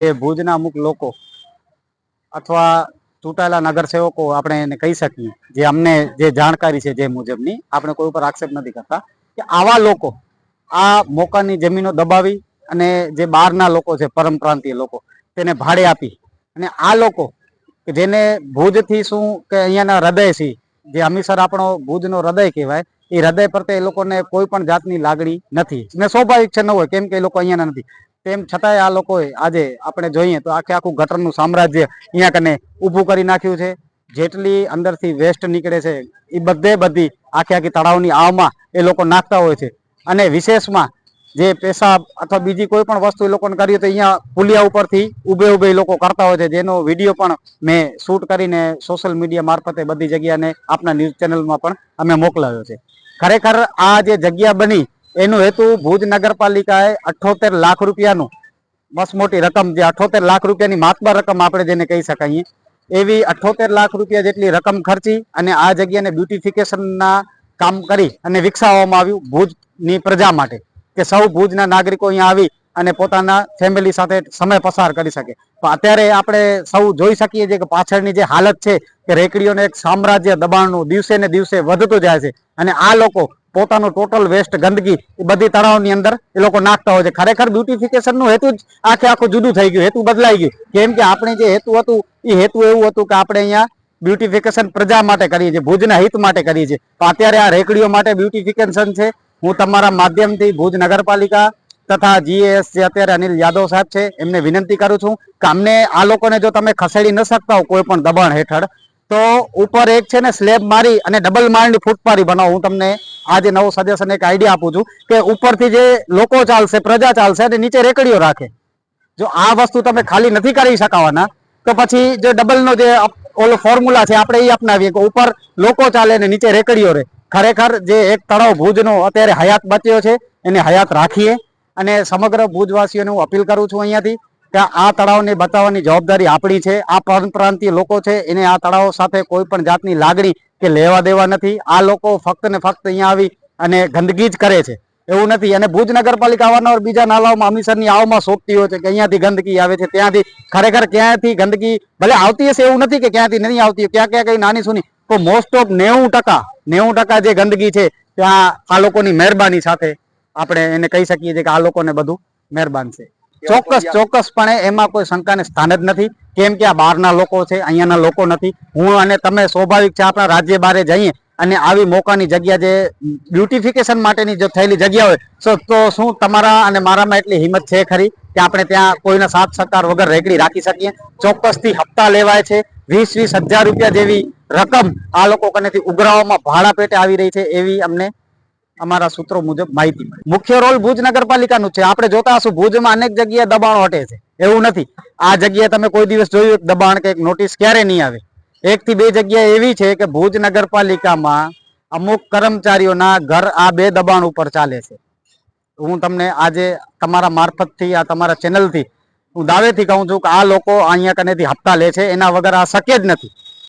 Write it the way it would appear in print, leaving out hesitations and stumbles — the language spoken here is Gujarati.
એ ભુજના અમુક લોકો અથવા ચૂંટાયેલા નગરસેવકો આપણે એને કહી શકીએ, જે અમને જે જાણકારી છે જે મુજબની, આપણે કોઈ ઉપર આક્ષેપ નથી કરતા, કે આવા લોકો આ મોકાની જમીનો દબાવી અને જે બહારના લોકો છે, પરમ પ્રાંતીય લોકો, તેને ભાડે આપી અને આ લોકો કે જેને ભુજથી શું કે અહીંયાના હૃદય છે, જે હમીસર આપણો ભુજનો હૃદય કહેવાય, એ હૃદય પ્રત્યે એ લોકોને કોઈ પણ જાતની લાગણી નથી ને સ્વાભાવિક છે ન હોય, કેમ કે એ લોકો અહીંયાના નથી. તેમ છતાંય આ લોકોએ આજે આપણે જોઈએ તો આખું ગટરનું સામ્રાજ્ય અહીંયા કને ઊભું કરી નાખ્યું છે. જેટલી અંદરથી વેસ્ટ નીકળે છે એ બધી આખી તળાવની આવમાં એ લોકો નાખતા હોય છે. અને વિશેષમાં જે પેશાબ અથવા બીજી કોઈ પણ વસ્તુ એ લોકોને કરીએ તો અહીંયા પુલિયા ઉપરથી ઊભે એ લોકો કરતા હોય છે, જેનો વિડીયો પણ મેં શૂટ કરીને સોશિયલ મીડિયા મારફતે બધી જગ્યાને આપના ન્યૂઝ ચેનલમાં પણ અમે મોકલાવ્યો છે. ખરેખર આ જે જગ્યા બની એનો હેતુ ભુજ નગરપાલિકાએ 78 લાખ રૂપિયાનું બસ મોટી રકમ, જે 78 લાખ રૂપિયાની માતબર રકમ આપણે જેને કહી શકાય, એવી 78 લાખ રૂપિયા જેટલી રકમ ખર્ચી અને આ જગ્યાને બ્યુટિફિકેશનના કામ કરી અને વિકસાવવામાં આવ્યું ભુજની પ્રજા માટે, કે સૌ ભુજના નાગરિકો અહીંયા આવી અને પોતાના ફેમિલી સાથે સમય પસાર કરી શકે. પણ અત્યારે આપણે સૌ જોઈ શકીએ છીએ કે પાછળની જે હાલત છે કે રેકડીઓને એક સામ્રાજ્ય દબાણનું દિવસે ને દિવસે વધતું જાય છે અને આ લોકો પોતાનું ટોટલ વેસ્ટ ગંદકી એ બધી તળાવની અંદર એ લોકો નાખતા હોય છે. ખરેખર બ્યુટિફિકેશનનું હેતુ જ આખું જુદું થઈ ગયું, હેતુ બદલાઈ ગયું. કેમ કે આપણે જે હેતુ હતું એ હેતુ એવું હતું કે આપણે અહીંયા બ્યુટિફિકેશન પ્રજા માટે કરીએ છીએ, ભુજના હિત માટે કરીએ છીએ. તો અત્યારે આ રેકડીઓ માટે બ્યુટિફિકેશન છે. હું તમારા માધ્યમથી ભુજ નગરપાલિકા તથા જીએસ જે અત્યારે અનિલ યાદવ સાહેબ છે એમને વિનંતી કરું છું કે અમને આ લોકોને જો તમે ખસેડી ન શકતા હો કોઈ પણ દબાણ હેઠળ, તો ઉપર એક છે ને સ્લેબ મારી અને ડબલ માળની ફૂટપારી બનાવો. હું તમને આજે નવો સજેશન એક આઈડિયા આપું છું કે ઉપરથી જે લોકો ચાલશે, પ્રજા ચાલશે અને નીચે રેકડીઓ રાખે. જો આ વસ્તુ તમે ખાલી નથી કરી શકાવાના તો પછી જે ડબલનો જે ઓલો ફોર્મ્યુલા છે આપણે એ અપનાવીએ કે ઉપર લોકો ચાલે ને નીચે રેકડીઓ રહે. ખરેખર જે એક તળાવ ભુજનો અત્યારે હયાત બચ્યો છે એને હયાત રાખીએ અને સમગ્ર ભુજવાસીઓને હું અપીલ કરું છું અહીંયાથી કે આ તળાવને બચાવવાની જવાબદારી આપણી છે. આ પરપ્રાંતીય લોકો છે એને આ તળાવ સાથે કોઈ પણ જાતની લાગણી કે લેવા દેવા નથી. આ લોકો ફક્ત ને ફક્ત અહીંયા આવી અને ગંદકી જ કરે છે, એવું નથી. અને ભુજ નગરપાલિકા અવારનવાર બીજા નાલાઓમાં હમીસરની આવમાં સોંપતી હોય છે કે અહીંયાથી ગંદકી આવે છે, ત્યાંથી. ખરેખર ક્યાંથી ગંદકી ભલે આવતી હશે એવું નથી કે ક્યાંથી નહીં આવતી, ક્યાં ક્યાં કઈ નાની સુની, તો મોસ્ટ ઓફ 90% જે ગંદકી છે ત્યાં આ લોકોની મહેરબાની સાથે આપણે એને કહી શકીએ છીએ કે આ લોકોને બધું મહેરબાન છે. ચોક્કસપણે એમાં કોઈ શંકાને સ્થાન જ નથી, કેમ કે આ બહારના લોકો છે, અહીંયાના લોકો નથી. હું અને તમે સ્વાભાવિક છે આપણા રાજ્ય બહાર જઈએ અને આવી મોકાની જગ્યા જે બ્યુટિફિકેશન માટેની જો થયેલી જગ્યા હોય તો શું તમારા અને મારામાં એટલી હિંમત છે ખરી કે આપણે ત્યાં કોઈના સાથ સહકાર વગર રેકડી રાખી શકીએ? ચોક્કસથી હપ્તા લેવાય છે, 20,000 રૂપિયા જેવી રકમ આ લોકો કનેથી ઉઘરાવવામાં ભાડા પેટે આવી રહી છે, એવી અમને અમારા સૂત્રો મુજબ માહિતી મળી. મુખ્ય રોલ ભુજ નગરપાલિકાનું છે. આપણે જોતા હશું ભુજમાં અનેક જગ્યાએ દબાણો હટે છે, એવું નથી. આ જગ્યાએ તમે કોઈ દિવસ જોયું દબાણ કે નોટિસ ક્યારે નહીં આવે? 1 થી 2 જગ્યા એવી છે કે ભુજ નગરપાલિકામાં અમુક કર્મચારીઓના ઘર આ 2 દબાણ ઉપર ચાલે છે. હું તમને આજે તમારા મારફતથી, આ તમારા ચેનલથી હું દાવેથી કહું છું કે આ લોકો અહીંયા કનેથી હપ્તા લે છે, એના વગર આ શક્ય જ નથી.